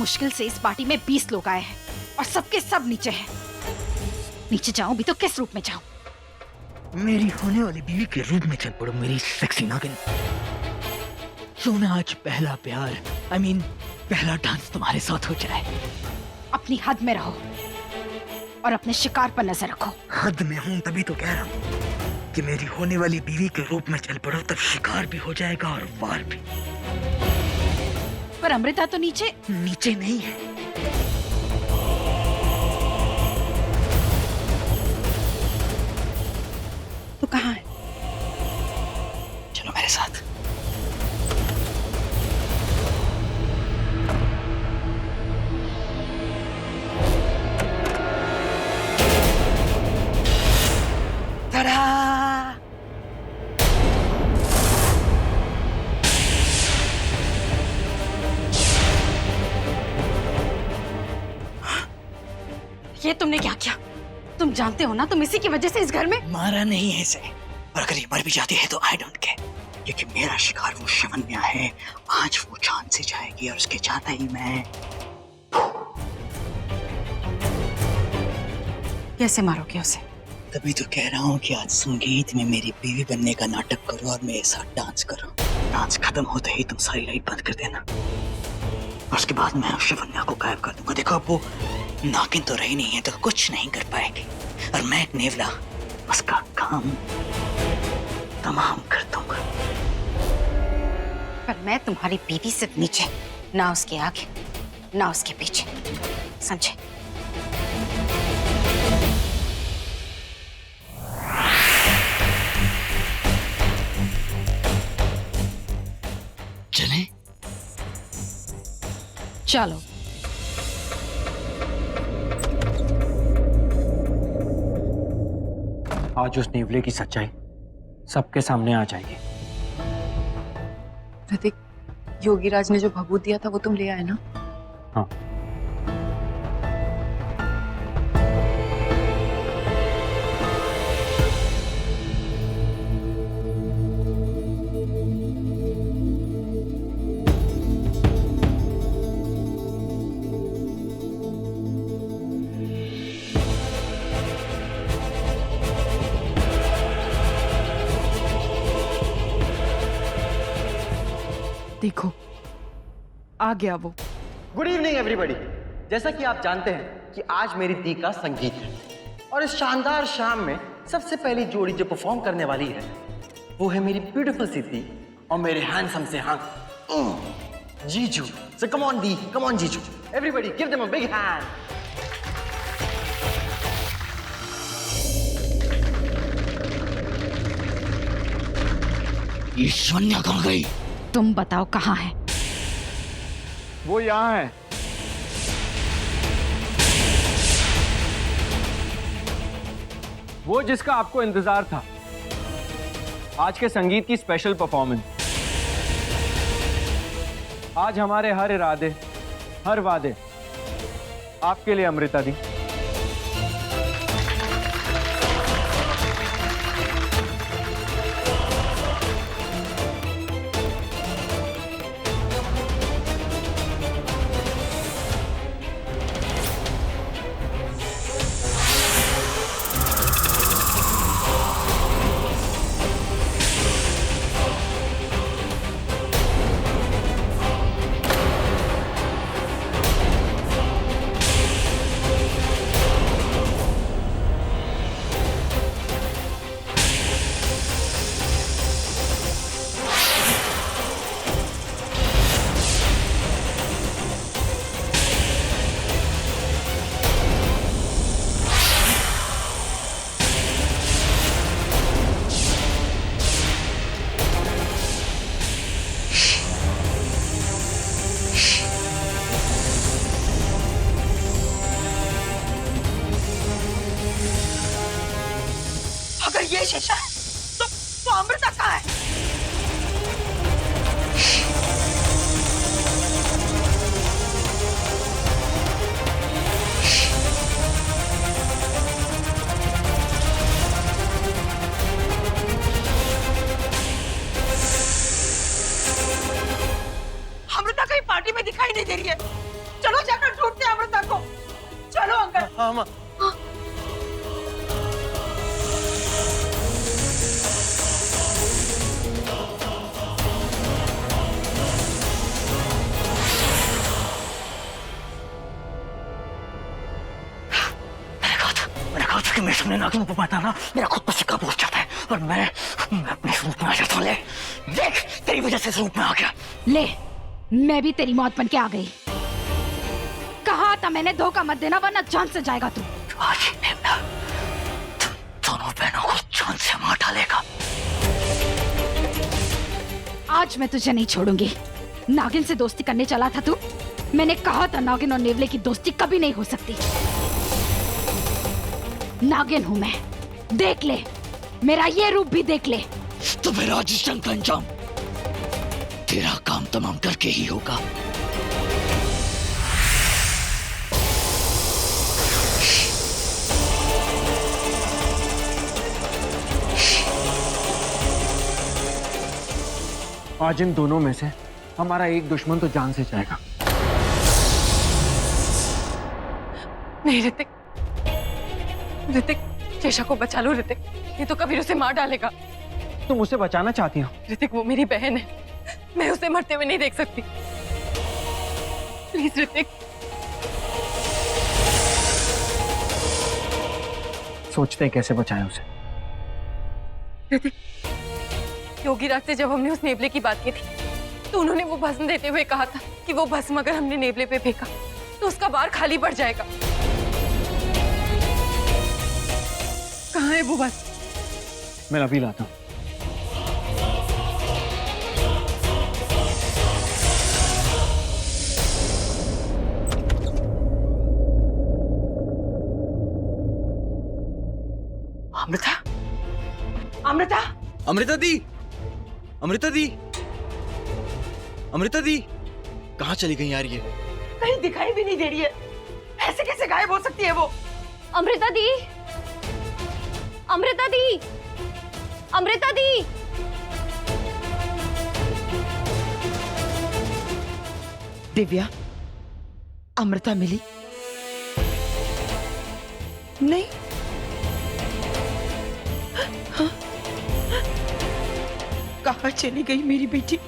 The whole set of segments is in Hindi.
मुश्किल से इस पार्टी में 20 लोग आए हैं और सबके सब नीचे हैं। नीचे जाऊं भी तो किस रूप में जाऊं? मेरी होने वाली बीवी के रूप में चल पड़ो मेरी सेक्सी नागिन। सोना आज पहला प्यार पहला डांस तुम्हारे साथ हो जाए। अपनी हद में रहो और अपने शिकार पर नजर रखो। हद में हूं तभी तो कह रहा हूं कि मेरी होने वाली बीवी के रूप में चल पड़ो, तब शिकार भी हो जाएगा और वार भी। पर अमृता तो नीचे नहीं है। तो कहाँ है? चलो मेरे साथ। ये तुमने क्या किया? तुम जानते हो ना, तुम इसी की वजह से इस घर में। मारा नहीं है इसे, और अगर ये मर भी जाती है तो आई डोंट केयर, क्योंकि मेरा शिकार वो शवन्या है। आज वो जान से जाएगी और उसके जाता ही मैं। कैसे मारोगे उसे? तभी तो कह रहा हूँ कि आज संगीत में मेरी बीवी बनने का नाटक करो और मेरे साथ डांस करो। डांस खत्म होते ही तुम सारी लाइट बंद कर देना, और उसके बाद मैं शवन्या को गायब कर दूंगा। देखो, अब वो नागिन तो रही नहीं है तो कुछ नहीं कर पाएगी, और मैं एक नेवला उसका काम तमाम कर दूंगा। पर मैं तुम्हारी बीवी से नीचे, ना उसके आगे ना उसके पीछे, समझे? चलें? चलो। आज उस नेवले की सच्चाई सबके सामने आ जाएगी। प्रतीक, योगीराज ने जो भभूत दिया था वो तुम ले आए ना? हाँ। देखो, आ गया वो। Good evening everybody. जैसा कि आप जानते हैं कि आज मेरी दी का संगीत है, और इस शानदार शाम में सबसे पहली जोड़ी जो परफॉर्म करने वाली है वो है मेरी ब्यूटीफुल सी दी और मेरे हैंडसम से जीजू। सो कम ऑन दी, कम ऑन जीजू, everybody give them a big hand. ये शवन्या कहाँ गई? तुम बताओ कहाँ है? वो यहाँ है। वो जिसका आपको इंतजार था, आज के संगीत की स्पेशल परफॉर्मेंस। आज हमारे हर इरादे, हर वादे आपके लिए अमृता दी। ये शीशा है तो अमृता कहाँ है? अमृता कहीं पार्टी में दिखाई नहीं दे रही है। चलो जाकर ढूंढते हैं अमृता को। चलो अंकल। हाँ माँ। मैंने कहा था कि मेरे सामने नागिन को बताना मेरा खुद पर सिक्का पहुंच जाता है और मैं अपने रूप में आ जाता हूँ। ले देख, तेरी वजह से इस रूप में आ गया। ले, मैं भी तेरी मौत बन के आ गई। कहा था मैंने, धोखा मत देना वरना जान से जाएगा तू। आज ही नेमना तुम दोनों बहनों को जान से मार डालेगा। आज मैं तुझे नहीं छोड़ूंगी। नागिन से दोस्ती करने चला था तू। मैंने कहा था नागिन और नेवले की दोस्ती कभी नहीं हो सकती। नागिन हूं मैं, देख ले, मेरा ये रूप भी देख ले। तो फिर आज इस जंग का अंजाम तेरा काम तमाम करके ही होगा। आज इन दोनों में से हमारा एक दुश्मन तो जान से जाएगा। नहीं ऋतिक, ऋतिक, शेषा को बचा लो ऋतिक, ये तो कबीर उसे मार डालेगा। तुम उसे बचाना चाहती हो? ऋतिक, वो मेरी बहन है, मैं उसे मरते हुए नहीं देख सकती। प्लीज ऋतिक। सोचते हैं कैसे बचाएं उसे। ऋतिक, योगी राज से जब हमने उस नेवले की बात की थी तो उन्होंने वो भस्म देते हुए कहा था कि वो भस्म अगर हमने नेवले पे फेंका तो उसका बार खाली पड़ जाएगा। कहाँ है वो भस्म? मैं अभी लाता हूँ। अमृता, अमृता, अमृता दी, अमृता दी, अमृता दी, कहाँ चली गई यार ये? कहीं दिखाई भी नहीं दे रही है। ऐसे कैसे गायब हो सकती है वो? अमृता दी, अमृता दी, अमृता दी। दिव्या, अमृता मिली नहीं? हाँ? कहाँ चली गई मेरी बेटी?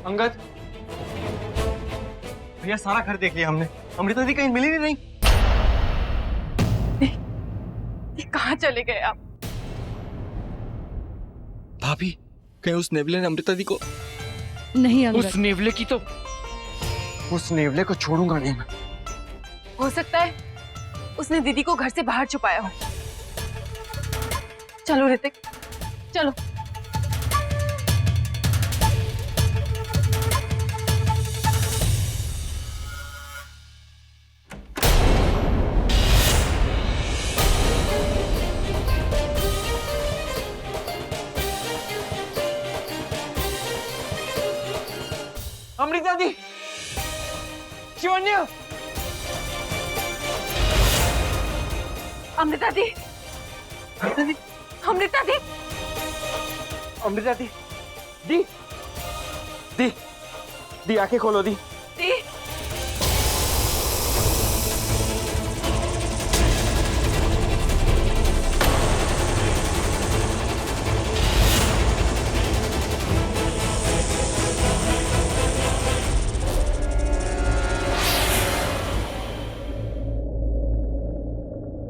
अंगद, भैया सारा घर देख लिया हमने, अमृता दी कहीं मिली नहीं। ये कहाँ चले गए आप? भाभी, कहीं उस नेवले ने अमृता दी को? नहीं अंगद। उस नेवले की तो, उस नेवले को छोड़ूंगा नहीं मैं। हो सकता है उसने दीदी को घर से बाहर छुपाया हो। चलो ऋतिक, चलो। अमृता दी, शिवन्या, अमृता दी, अमृता दी, अमृता दी, अमृता दी, दी, दी, दी, आंखें खोलो दी। दी।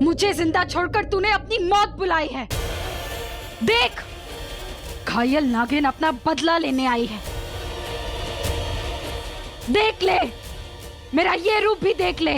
मुझे जिंदा छोड़कर तूने अपनी मौत बुलाई है। देख, घायल नागिन अपना बदला लेने आई है। देख ले, मेरा ये रूप भी देख ले।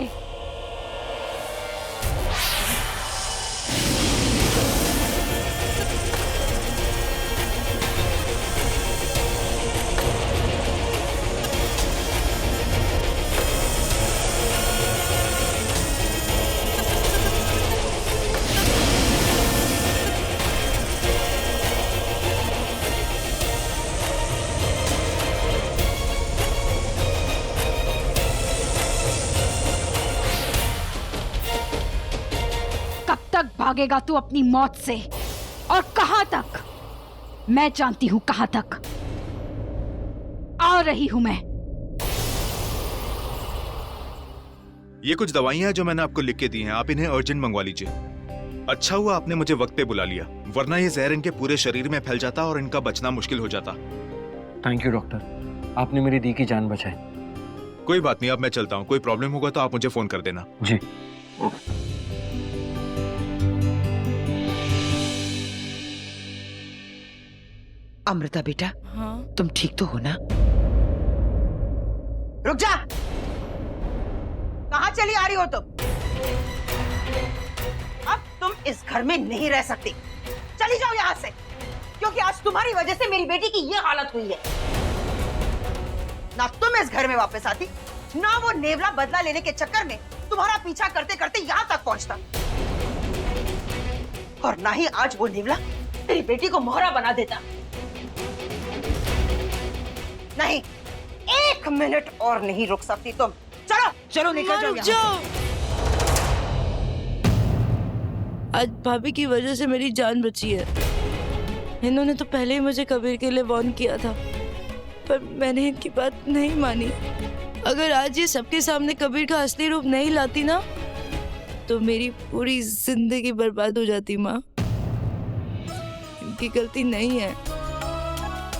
भागेगा तू अपनी मौत से? और कहां तक? मैं जानती हूं कहां तक। आ रही हूं मैं। ये कुछ दवाइयां हैं जो मैंने आपको लिख के दी हैं, आप इन्हें अर्जेंट मंगवा लीजिए। अच्छा हुआ आपने मुझे वक्त पे बुला लिया, वरना ये जहर इनके पूरे शरीर में फैल जाता और इनका बचना मुश्किल हो जाता। थैंक यू डॉक्टर, आपने मेरी दी की जान बचाई। कोई बात नहीं, अब मैं चलता हूँ। कोई प्रॉब्लम होगा तो आप मुझे फोन कर देना। जी। अमृता बेटा, हाँ तुम ठीक तो हो ना? रुक जा। कहाँ चली आ रही हो तुम? अब तुम इस घर में नहीं रह सकती। चली जाओ यहाँ से, क्योंकि आज तुम्हारी वजह से मेरी बेटी की ये हालत हुई है। ना तुम इस घर में वापस आती, ना वो नेवला बदला लेने के चक्कर में तुम्हारा पीछा करते करते यहाँ तक पहुंचता, और ना ही आज वो नेवला तेरी बेटी को मोहरा बना देता। नहीं, 1 मिनट और नहीं रुक सकती तुम। चलो चलो, निकल जाओ यहाँ से। आज भाभी की वजह से मेरी जान बची है। इन्होंने तो पहले ही मुझे कबीर के लिए वार्न किया था, पर मैंने इनकी बात नहीं मानी। अगर आज ये सबके सामने कबीर का असली रूप नहीं लाती ना, तो मेरी पूरी जिंदगी बर्बाद हो जाती। माँ, इनकी गलती नहीं है,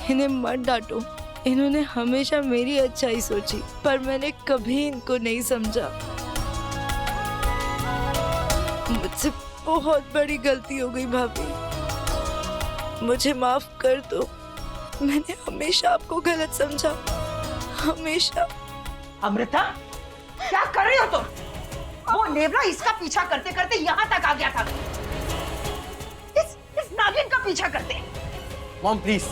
इन्हें मत डांटो। इन्होंने हमेशा मेरी अच्छाई सोची, पर मैंने कभी इनको नहीं समझा। मुझसे बहुत बड़ी गलती हो गई भाभी, मुझे माफ कर दो। मैंने हमेशा आपको गलत समझा, हमेशा। अमृता, क्या कर रही हो तुम? वो नेवला इसका पीछा करते करते यहाँ तक आ गया था। इस नागिन का पीछा करते। मॉम प्लीज,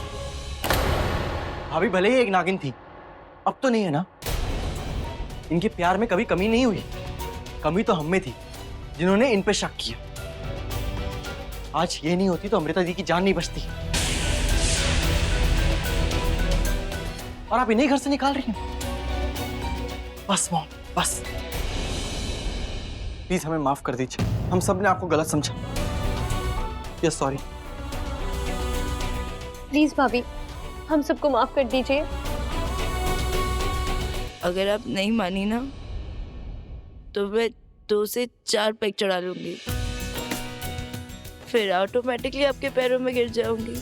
भाभी भले ही एक नागिन थी, अब तो नहीं है ना। इनके प्यार में कभी कमी नहीं हुई, कमी तो हम में थी जिन्होंने इन पे शक किया। आज ये नहीं होती तो अमृता जी की जान नहीं बचती। और आप इन्हें घर से निकाल रही हैं। बस मॉम, बस प्लीज हमें माफ कर दीजिए, हम सब ने आपको गलत समझा। Yes sorry. प्लीज भाभी, हम सबको माफ कर दीजिए। अगर आप नहीं मानी ना, तो मैं 2 से 4 पैक चढ़ा लूंगी, फिर ऑटोमेटिकली आपके पैरों में गिर जाऊंगी।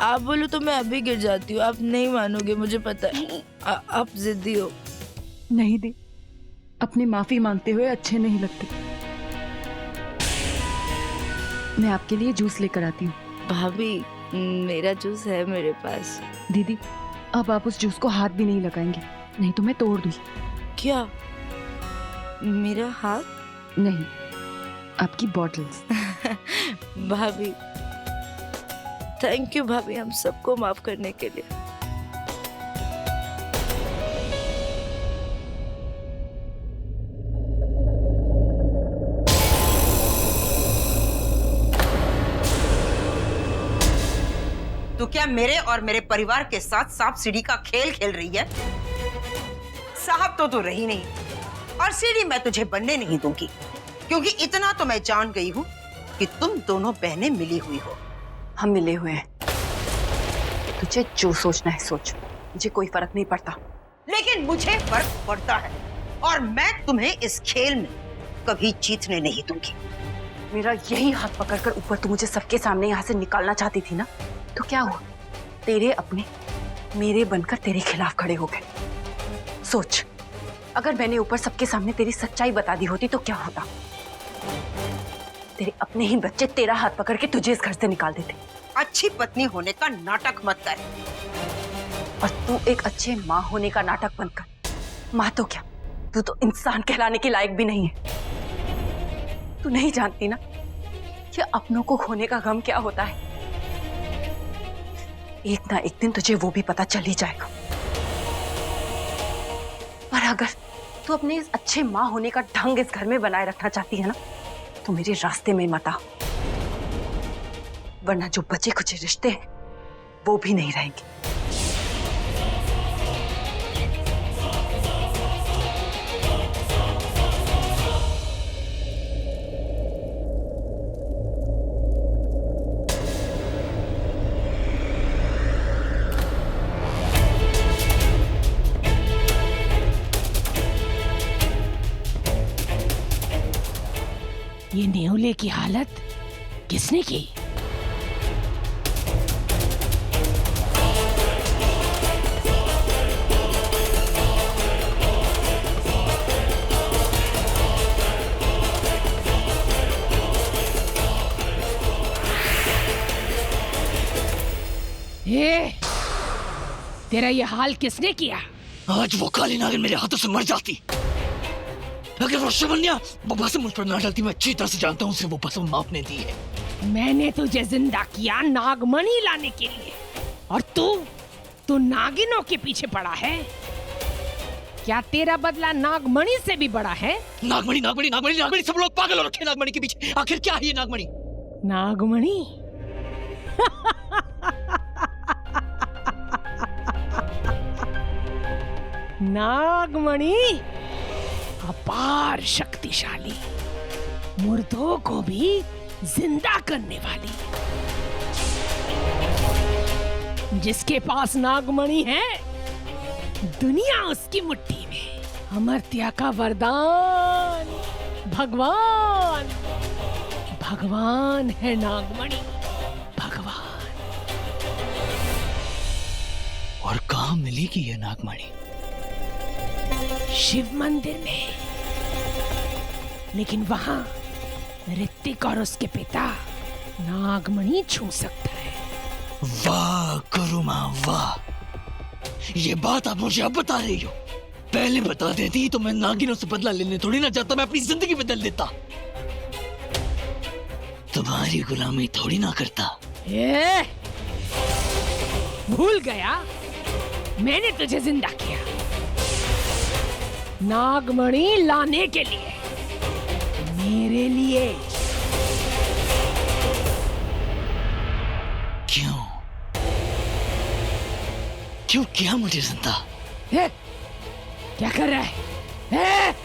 आप बोलो तो मैं अभी गिर जाती हूँ, आप नहीं मानोगे, मुझे पता है। आप जिद्दी हो। नहीं दी, अपनी माफी मांगते हुए अच्छे नहीं लगते। मैं आपके लिए जूस लेकर आती हूँ। भाभी, मेरा जूस है मेरे पास। दीदी, अब आप उस जूस को हाथ भी नहीं लगाएंगे, नहीं तो मैं तोड़ दूँ। क्या? मेरा हाथ? नहीं, आपकी बॉटल्स। भाभी, थैंक यू भाभी, हम सबको माफ करने के लिए। तो क्या मेरे और मेरे परिवार के साथ सांप सीढ़ी का खेल खेल रही है? साहब तो तू रही नहीं, और सीढ़ी मैं तुझे बनने नहीं दूंगी, क्योंकि इतना तो मैं जान गई हूँ कि तुम दोनों बहनें मिली हुई हो। हम मिले हुए हैं। तुझे जो सोचना है सोच, मुझे कोई फर्क नहीं पड़ता। लेकिन मुझे फर्क पड़ता है, और मैं तुम्हें इस खेल में कभी जीतने नहीं दूंगी। मेरा यही हाथ पकड़कर ऊपर तू मुझे सबके सामने यहाँ से निकालना चाहती थी ना, तो क्या हुआ? तेरे अपने मेरे बनकर तेरे खिलाफ खड़े हो गए। सोच, अगर मैंने ऊपर सबके सामने तेरी सच्चाई बता दी होती तो क्या होता? तेरे अपने ही बच्चे तेरा हाथ पकड़ के तुझे इस घर से निकाल देते। अच्छी पत्नी होने का नाटक मत कर। और तू एक अच्छे माँ होने का नाटक बंद कर। माँ तो क्या, तू तो इंसान कहलाने के लायक भी नहीं है। तू नहीं जानती ना कि अपनों को खोने का गम क्या होता है। एक ना एक दिन तुझे वो भी पता चल ही जाएगा। पर अगर तू अपने इस अच्छे माँ होने का ढंग इस घर में बनाए रखना चाहती है ना, तो मेरे रास्ते में मत आ, वरना जो बचे कुछ रिश्ते हैं वो भी नहीं रहेंगे। की हालत किसने की? तेरा ये हाल किसने किया? आज वो काली नागिन मेरे हाथों से मर जाती। अगर वो शिवन्या बब्बा से मुझ पर ना डालती, मैं अच्छी तरह से जानता हूँ उसे वो बस माफ ने दी है। मैंने तुझे जिंदा किया नागमणि लाने के लिए, और तू नागिनों के पीछे पड़ा है। क्या तेरा बदला नागमणि से भी बड़ा है? नागमणि नागमणि नागमणि नागमणि, सब लोग पागल हो रखे नागमणि के पीछे। आखिर क्या है ये नागमणि? नागमणि नागमणि अपार शक्तिशाली, मुर्दों को भी जिंदा करने वाली। जिसके पास नागमणि है, दुनिया उसकी मुट्ठी में। अमर्त्य का वरदान, भगवान है नागमणि, भगवान। और कहाँ मिलेगी ये नागमणि? शिव मंदिर में, लेकिन वहां ऋतिक और उसके पिता नागमणि छू सकता है। वाह गुरु माँ वाह, ये बात आप मुझे अब बता रही हो। पहले बता देती तो मैं नागिनों से बदला लेने थोड़ी ना जाता, मैं अपनी जिंदगी बदल देता। तुम्हारी गुलामी थोड़ी ना करता। भूल गया, मैंने तुझे जिंदा किया नागमणि लाने के लिए, मेरे लिए। क्यों क्यों किया मुझे जिंदा? क्या कर रहा है?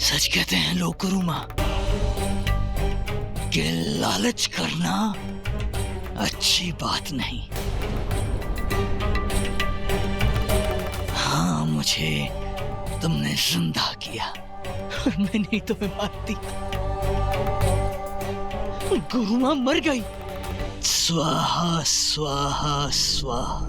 सच कहते हैं लोग गुरु माँ कि लालच करना अच्छी बात नहीं। हाँ, मुझे तुमने जिंदा किया और मैं नहीं तुम्हें मारती। गुरु माँ मर गई। स्वाहा स्वाहा स्वाहा।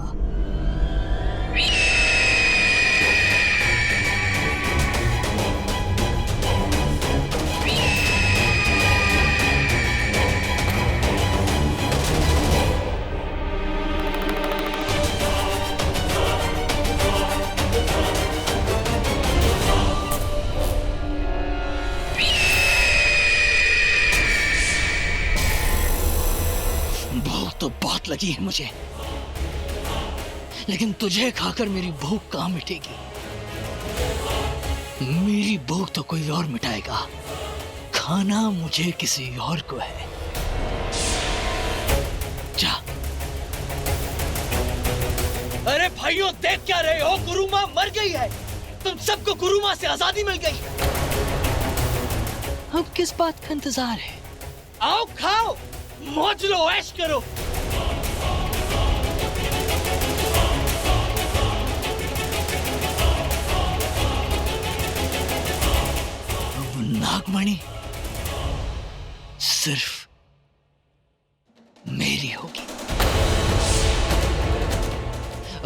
तो बहुत लगी है मुझे, लेकिन तुझे खाकर मेरी भूख कहां मिटेगी? मेरी भूख तो कोई और मिटाएगा, खाना मुझे किसी और को है। जा। अरे भाइयों, देख क्या रहे हो? गुरु माँ मर गई है। तुम सबको गुरु माँ से आजादी मिल गई। अब किस बात का इंतजार है? आओ खाओ, मौज लो, ऐश करो। नागमणि सिर्फ मेरी होगी।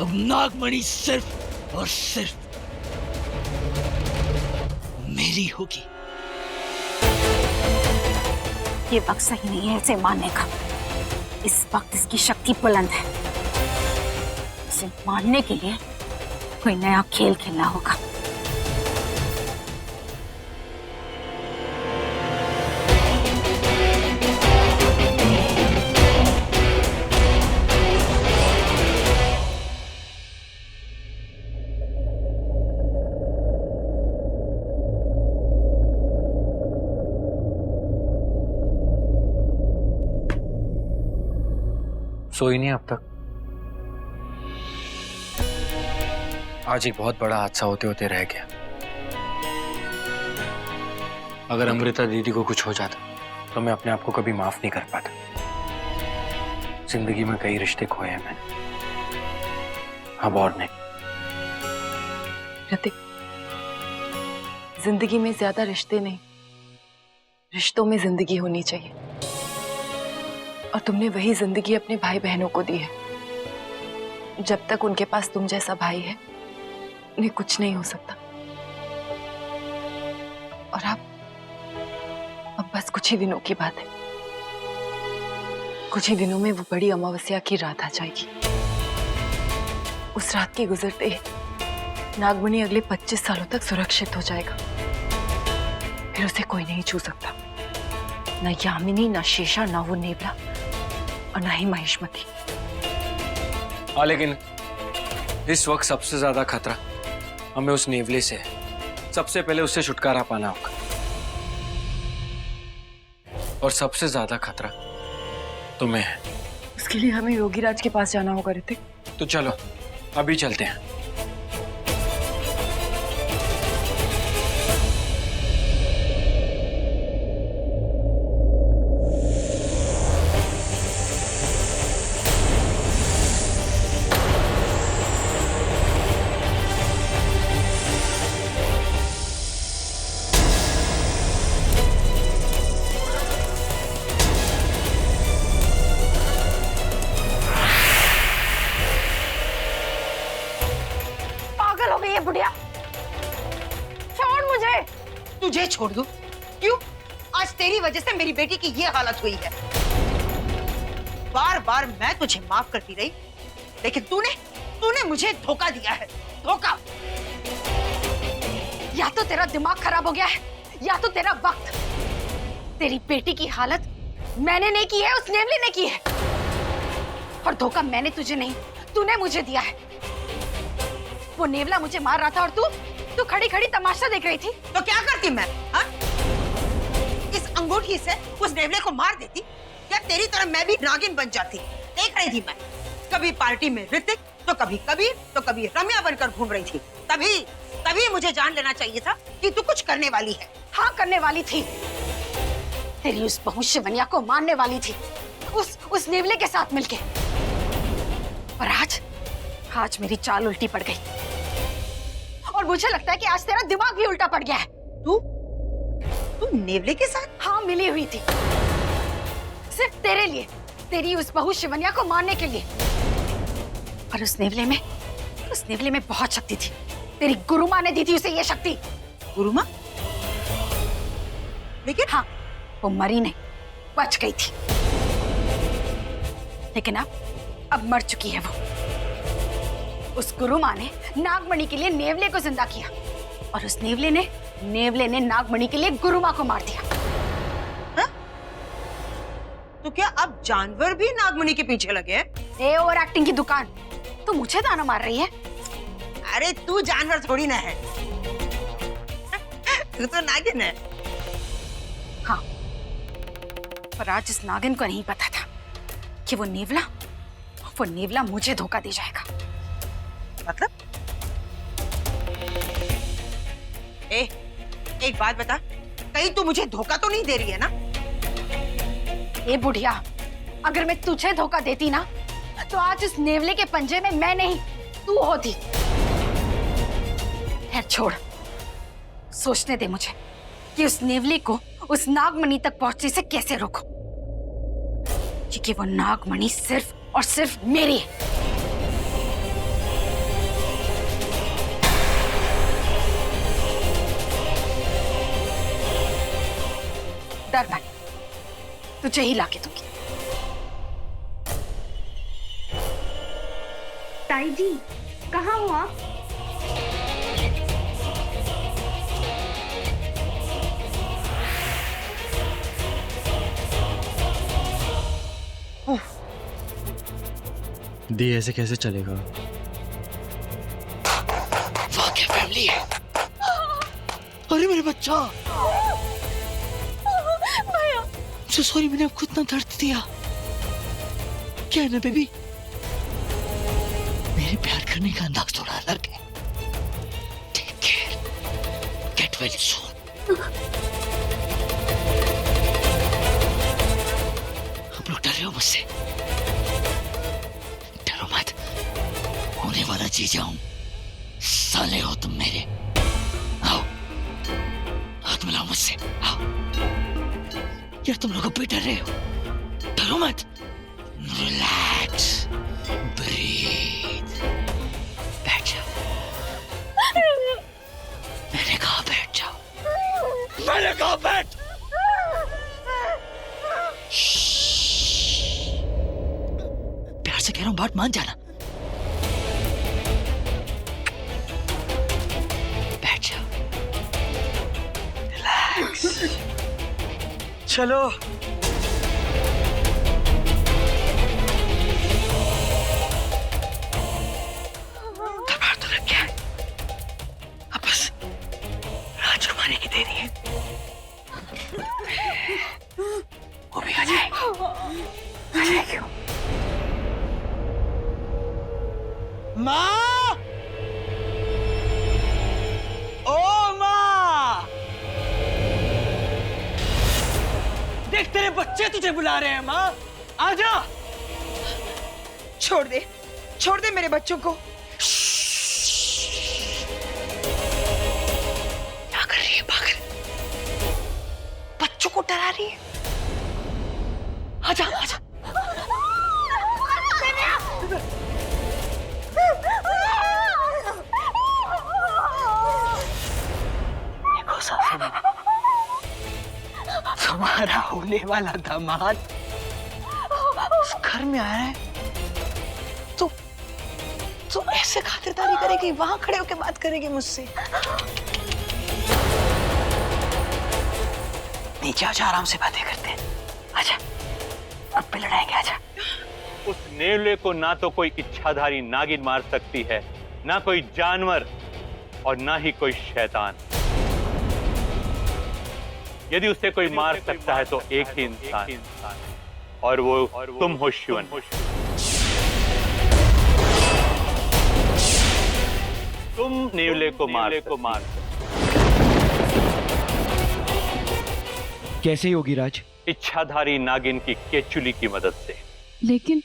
अब नागमणि सिर्फ और सिर्फ मेरी होगी। ये वक्त सही नहीं है इसे मारने का। इस वक्त इसकी शक्ति बुलंद है। इसे मारने के लिए कोई नया खेल खेलना होगा। सोई नहीं अब तक? आज एक बहुत बड़ा हादसा होते होते रह गया। अगर अमृता दीदी को कुछ हो जाता तो मैं अपने आप को कभी माफ नहीं कर पाता। जिंदगी में कई रिश्ते खोए हैं मैंने, अब और नहीं। ऋतिक, जिंदगी में ज्यादा रिश्ते नहीं, रिश्तों में जिंदगी होनी चाहिए। और तुमने वही जिंदगी अपने भाई बहनों को दी है। जब तक उनके पास तुम जैसा भाई है, उन्हें कुछ नहीं हो सकता। और अब बस कुछ ही दिनों की बात है। कुछ ही दिनों में वो बड़ी अमावस्या की रात आ जाएगी। उस रात के गुजरते ही नागमणि अगले 25 सालों तक सुरक्षित हो जाएगा। फिर उसे कोई नहीं छू सकता, ना यामिनी, ना शेषा, ना वो नेवला, और ना ही महिष्मति। हाँ, लेकिन इस वक्त सबसे ज्यादा खतरा हमें उस नेवले से है। सबसे पहले उससे छुटकारा पाना होगा। और सबसे ज्यादा खतरा तुम्हें है। उसके लिए हमें योगीराज के पास जाना होगा ऋतिक। तो चलो अभी चलते हैं। बुढ़िया, छोड़ मुझे। तुझे छोड़ दूं? क्यों? आज तेरी वजह से मेरी बेटी की ये हालत हुई है। बार बार मैं तुझे माफ करती रही, लेकिन तूने मुझे धोखा दिया है। धोखा। या तो तेरा दिमाग खराब हो गया है, या तो तेरा वक्त। तेरी बेटी की हालत मैंने नहीं की है, उस नेवले ने की है। और धोखा मैंने तुझे नहीं, तूने मुझे दिया है। वो नेवला मुझे मार रहा था और तू खड़ी खड़ी तमाशा देख रही थी। तो क्या करती मैं? हा? इस अंगूठी से उस नेवले को मार देती, या तेरी तरह मैं भी नागिन बन जाती। देख रही थी मैं, कभी पार्टी में ऋतिक, तो कभी कबीर, तो कभी रम्या बनकर घूम रही थी। तभी मुझे जान लेना चाहिए था कि तू कुछ करने वाली है। हाँ, करने वाली थी। तेरी उस भविष्यवनिया को मारने वाली थी, उस नेवले के साथ मिलके। और आज मेरी चाल उल्टी पड़ गई। और मुझे लगता है कि आज तेरा दिमाग भी उल्टा पड़ गया है। तू नेवले के साथ? हाँ, मिली हुई थी, सिर्फ तेरे लिए, तेरी उस बहू शिवन्या को मारने के लिए। और उस नेवले में बहुत शक्ति थी। तेरी गुरु माँ ने दी थी उसे ये शक्ति। गुरु माँ? लेकिन हाँ, वो मरी नहीं, बच गई थी। लेकिन अब मर चुकी है वो। उस गुरु माँ ने नागमणि के लिए नेवले को जिंदा किया, और उस नेवले ने नागमणि के लिए गुरु माँ को मार दिया। हा? तो क्या अब जानवर भी नागमणि के पीछे लगे हैं? ए, ओवर एक्टिंग की दुकान। तू मुझे ताना मार रही है? अरे तू जानवर थोड़ी ना है, तू तो नागिन है। हाँ, पर आज इस नागिन को नहीं पता था कि वो नेवला मुझे धोखा दे जाएगा। मतलब? एक बात बता, कहीं तू मुझे धोखा तो नहीं दे रही है ना? ए बुढ़िया, अगर मैं तुझे धोखा देती ना, तो आज उस नेवले के पंजे में मैं नहीं, तू होती। खैर छोड़, सोचने दे मुझे कि उस नेवले को उस नागमणि तक पहुंचने से कैसे रोकूं, क्योंकि वो नागमणि सिर्फ और सिर्फ मेरी है। डर मत, तुझे ही लाके दूंगी। ताई जी, कहाँ हो आप? दी, ऐसे कैसे चलेगा? वाह, क्या फैमिली है। अरे मेरे बच्चा, सॉरी, मैंने आपको इतना दर्द दिया। क्या है ना बेबी, मेरे प्यार करने का अंदाज थोड़ा अलग है। Take care, get well soon. आप लोग डर रहे हो मुझसे? डरो मत, होने वाला जीजा हूं। साले हो तुम मेरे। आओ, हाथ मिलाओ मुझसे, आओ। यार तुम लोग भी डर रहे हो, डरो मत। रिलैक्स, ब्रीथ, बैठ जाओ। मैंने कहा बैठ जाओ, मैंने कहा बैठ। प्यार से कह रहा हूं, बात मान जाना। बैठ जाओ, रिलैक्स। चलो घबराहट तो लग गया है, अब बस राजकुमारी की देरी है, वो भी आ जाएगी। माँ, ओ माँ, देख तेरे बच्चे तुझे बुला रहे हैं। माँ आजा। छोड़ दे मेरे बच्चों को। क्या कर रही है पागल? बच्चों को डरा रही है। आजा आजा। देखो सासू, तुम्हारा होने वाला दामाद इस घर में आया है, तो ऐसे खातिरदारी करेगी, वहां खड़े होकर बात करेगी मुझसे। नीचे आजा, आराम से बातें करते हैं। आजा, अब पे लड़ाएंगे। आजा। उस नेवले को ना तो कोई इच्छाधारी नागिन मार सकती है, ना कोई जानवर, और ना ही कोई शैतान। यदि उसे कोई मार सकता है तो एक ही इंसान, और वो तुम हो शिवन। तुम नेवले को मार। कैसे योगीराज? इच्छाधारी नागिन की केचुली की मदद से। लेकिन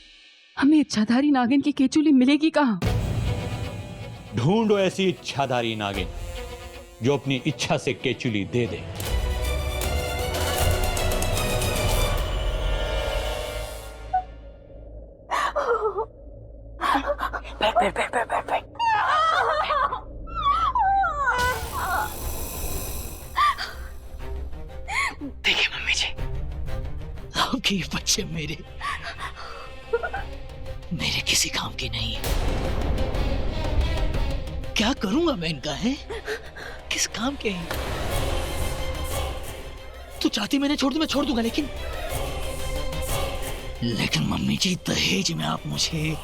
हमें इच्छाधारी नागिन की केचुली मिलेगी कहाँ? ढूंढो ऐसी इच्छाधारी नागिन जो अपनी इच्छा से केचुली दे दे। बैठ। देखिए मम्मी जी, आपके ये बच्चे मेरे किसी काम के नहीं। क्या करूंगा मैं इनका, है किस काम के हैं? तू चाहती मैंने छोड़ दूं, मैं छोड़ दूंगा, लेकिन मम्मी जी, दहेज में आप मुझे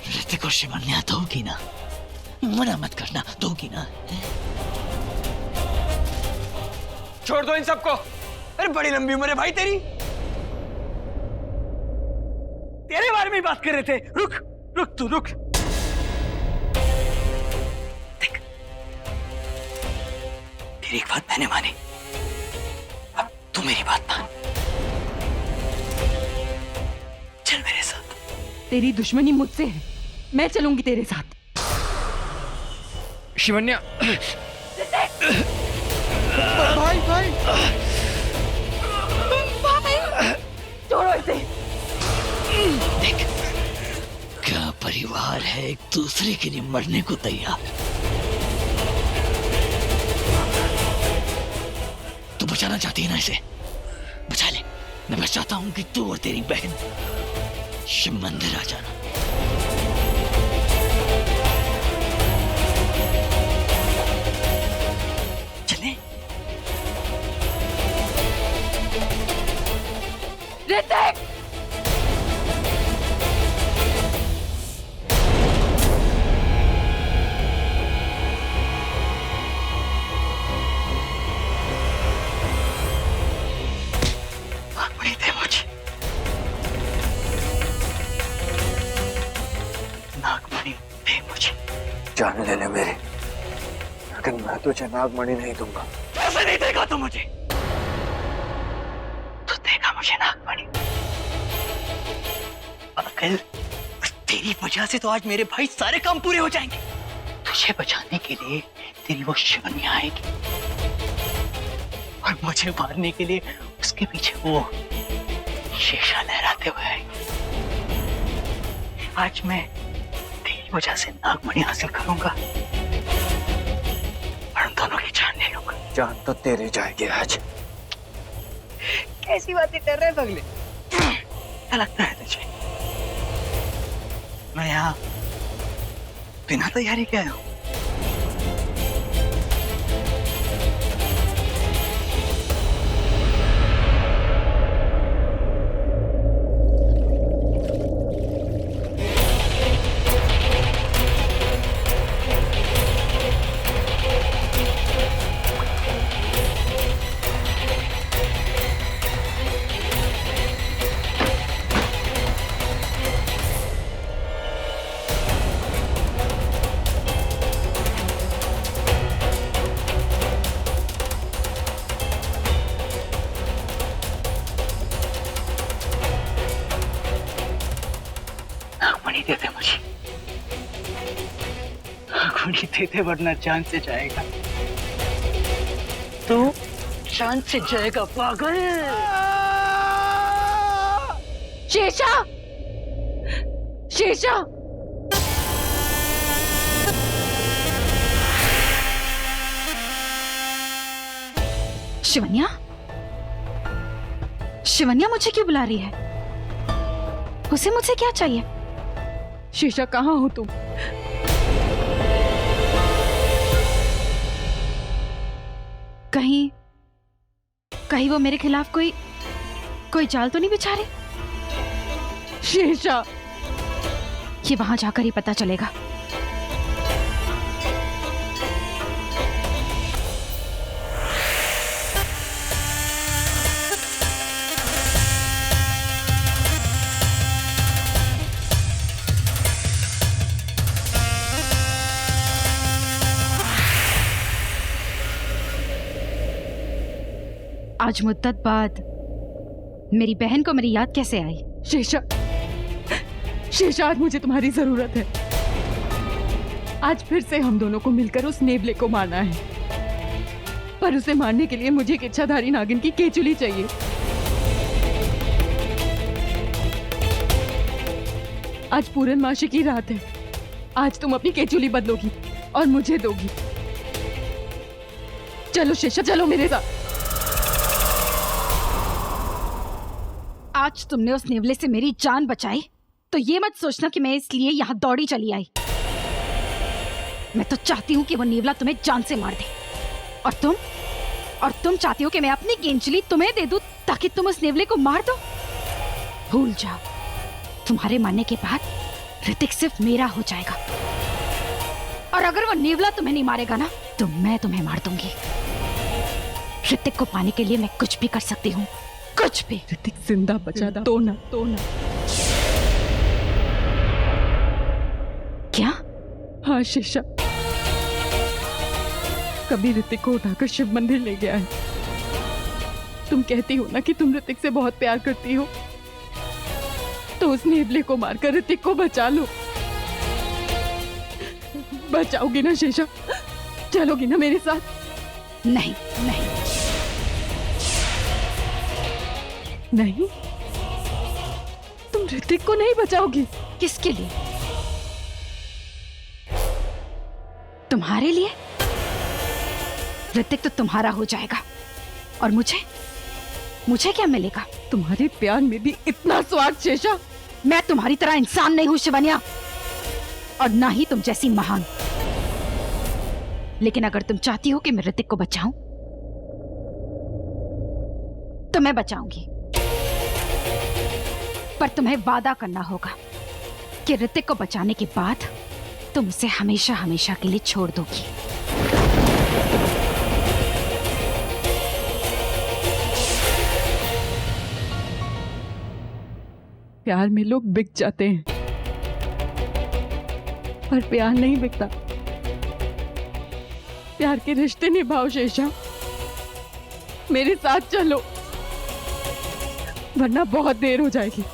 ऋतिक और शिवन्या दोगी ना? मना मत करना, दोगी ना? छोड़ दो इन सबको। अरे बड़ी लंबी उम्र है भाई तेरी। तेरे बारे में ही बात कर रहे थे। रुक। देख, तेरी एक बात मैंने मानी, अब तू मेरी बात मान। चल मेरे साथ। तेरी दुश्मनी मुझसे है, मैं चलूंगी तेरे साथ। शिवन्या। भाई छोड़ो इसे। देख, क्या परिवार है एक दूसरे के लिए मरने को तैयार। तू बचाना चाहती है ना इसे? बचा ले। मैं बस चाहता हूं कि तू और तेरी बहन शिव मंदिर आ जाना। चले? ऋतिक! उम्मीद है मुझे जान ले ले मेरी, लेकिन मैं तुझे नागमणि नहीं दूंगा। कैसे नहीं देगा तू मुझे? तू देगा मुझे नागमणि। अगर तेरी वजह से तो आज मेरे भाई सारे काम पूरे हो जाएंगे। तुझे बचाने के लिए तेरी वो शिवन्या आएगी और मुझे मारने के लिए उसके पीछे वो शीशा लहराते हुए आएगी। आज मैं तेरी वजह से नागमणि हासिल करूंगा और उन दोनों की जान ले लूंगा। जान तो तेरी जाएगी आज। कैसी बातें कर रहे हैं पगले? क्या लगता है तुझे मैं यहाँ बिना तैयारी के आया हूँ? दे दे मुझे, गोली दे दे वरना जान से जाएगा। तू जान से जाएगा पागल। शेषा, शेषा, शिवन्या, शिवन्या मुझे क्यों बुला रही है? उसे मुझसे क्या चाहिए? शेषा कहाँ हो तुम? कहीं कहीं वो मेरे खिलाफ कोई चाल तो नहीं बिछा रही? शेषा, ये वहां जाकर ही पता चलेगा। आज मुद्दत बाद मेरी बहन को मेरी याद कैसे आई? शेषा, शेषा, आज मुझे तुम्हारी जरूरत है। आज फिर से हम दोनों को मिलकर उस नेवले को मारना है, पर उसे मारने के लिए मुझे एक इच्छाधारी नागिन की केचुली चाहिए। आज पूर्णमासी की रात है। आज तुम अपनी केचुली बदलोगी और मुझे दोगी। चलो शेषा, चलो मेरे साथ। आज तुमने उस नेवले से मेरी जान बचाई तो ये मत सोचना कि मैं इसलिए यहाँ दौड़ी चली आई। मैं तो चाहती हूँ कि वो नेवला तुम्हें जान से मार दे, और तुम चाहती हो कि मैं अपनी केंचुली तुम्हें दे दूं ताकि तुम उस नेवले को मार दो। भूल जाओ, तुम्हारे मारने के बाद ऋतिक सिर्फ मेरा हो जाएगा, और अगर वो नेवला तुम्हें नहीं मारेगा ना तो मैं तुम्हें मार दूंगी। ऋतिक को पाने के लिए मैं कुछ भी कर सकती हूँ, कुछ भी। ऋतिक जिंदा बचा तो ना। क्या? हाँ शेषा, कभी ऋतिक को उठाकर शिव मंदिर ले गया है। तुम कहती हो ना कि तुम ऋतिक से बहुत प्यार करती हो, तो उस नेवले को मारकर ऋतिक को बचा लो। बचाओगी ना शेषा? चलोगी ना मेरे साथ? नहीं नहीं नहीं, तुम ऋतिक को नहीं बचाओगी? किसके लिए? तुम्हारे लिए? ऋतिक तो तुम्हारा हो जाएगा, और मुझे क्या मिलेगा? तुम्हारे प्यार में भी इतना स्वार्थ शेषा? मैं तुम्हारी तरह इंसान नहीं हूं शिवन्या, और ना ही तुम जैसी महान। लेकिन अगर तुम चाहती हो कि मैं ऋतिक को बचाऊं तो मैं बचाऊंगी, पर तुम्हें वादा करना होगा कि ऋतिक को बचाने के बाद तुम उसे हमेशा हमेशा के लिए छोड़ दोगी। प्यार में लोग बिक जाते हैं, पर प्यार नहीं बिकता। प्यार के रिश्ते निभाओ शेषा, मेरे साथ चलो, वरना बहुत देर हो जाएगी।